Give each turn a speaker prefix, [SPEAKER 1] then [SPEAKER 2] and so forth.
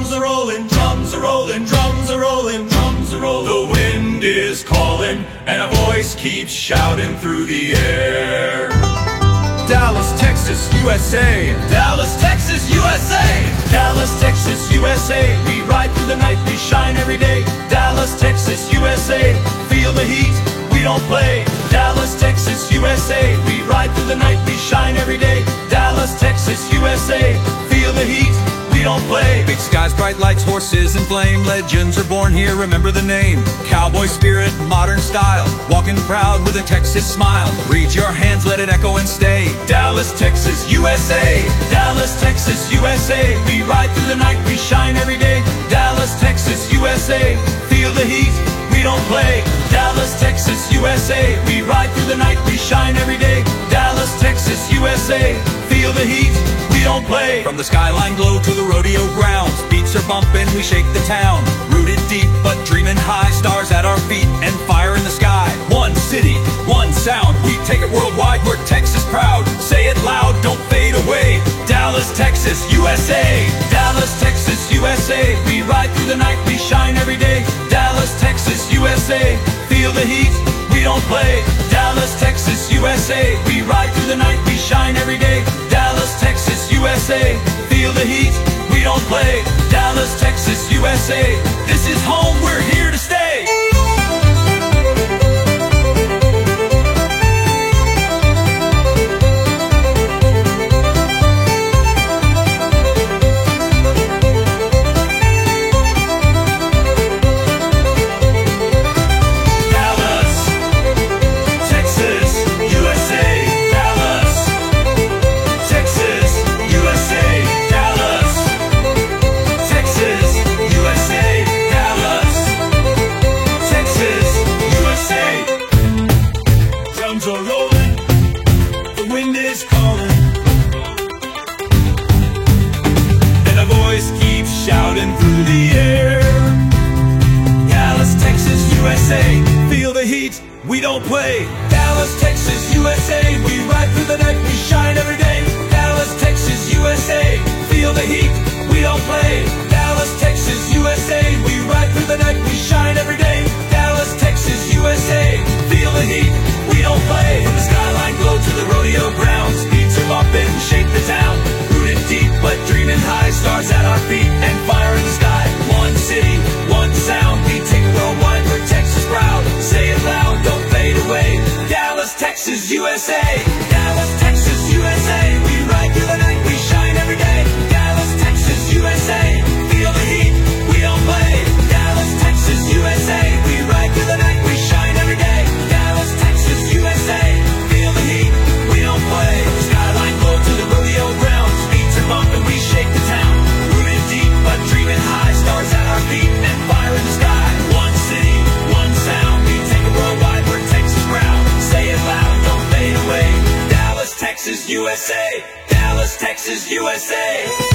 [SPEAKER 1] drums are rolling, drums are rolling, drums are rolling, drums are rolling. The wind is calling, and a voice keeps shouting through the air. Dallas, Texas, USA. Dallas, Texas, USA. Dallas, Texas, USA. We ride through the night, we shine every day. Dallas, Texas, USA. Feel the heat, we don't play. Dallas, Texas, USA. We ride through the night, we shine every day. Dallas, Texas, USA. Feel the heat, we don't play.
[SPEAKER 2] Big skies, bright lights, horses in flame. Legends are born here, remember the name. Cowboy spirit, modern style. Walking proud with a Texas smile. Reach your hands, let it echo and stay.
[SPEAKER 1] Dallas, Texas, USA. Dallas, Texas, USA. We ride through the night, we shine every day. Dallas, Texas, USA. Feel the heat, we don't play. Dallas, Texas, USA. We ride through the night, we shine every day. Dallas, Texas, USA. Feel the heat, we don't play.
[SPEAKER 2] From the skyline glow to the rodeo grounds, beats are bumping, we shake the town. Rooted deep but dreaming high, stars at our feet and fire in the sky. One city, one sound, we take it worldwide, we're Texas proud. Say it loud, don't fade away. Dallas, Texas, USA. Dallas, Texas, USA. We ride through the night, we shine every day. Dallas, Texas, USA. Feel the heat, we don't play. Dallas, Texas, USA. We ride through the night, we shine every day. Dallas, Texas, USA. Feel the heat, we don't play. Dallas, Texas, USA. This is home, we're here to stay. Shouting through the air. Dallas, Texas, USA. Feel the heat, we don't play. Dallas, Texas, USA. We ride through the night, we shine every day. Dallas, Texas, USA. Feel the heat, we don't play. Dallas, Texas, USA. We ride through the night, we shine every day. Dallas, Texas, USA. Feel the heat, we don't play. From the skyline glow to the rodeo grounds, beats are bumping, shake the town. Rooted deep but dreaming high, stars at our feet and fire in the sky. One city, one sound, we take it worldwide, we're Texas proud. Say it loud, don't fade away. Dallas, Texas, USA. Dallas, Texas, USA. We ride through the night, we shine every day. Dallas, Texas, USA. Feel the heat, we don't play. Dallas, Texas, USA. We ride through the night, we shine every day. Dallas, Texas, USA. Feel the heat, we don't play. Skyline glow to the rodeo grounds, beats are bumping, we shake the town. Rooted deep but dreaming high, stars at our feet and fire in the sky. One city, one sound, we take it worldwide, we're Texas proud. Say it loud, don't fade away. Dallas, Texas, USA. Dallas, Texas, USA.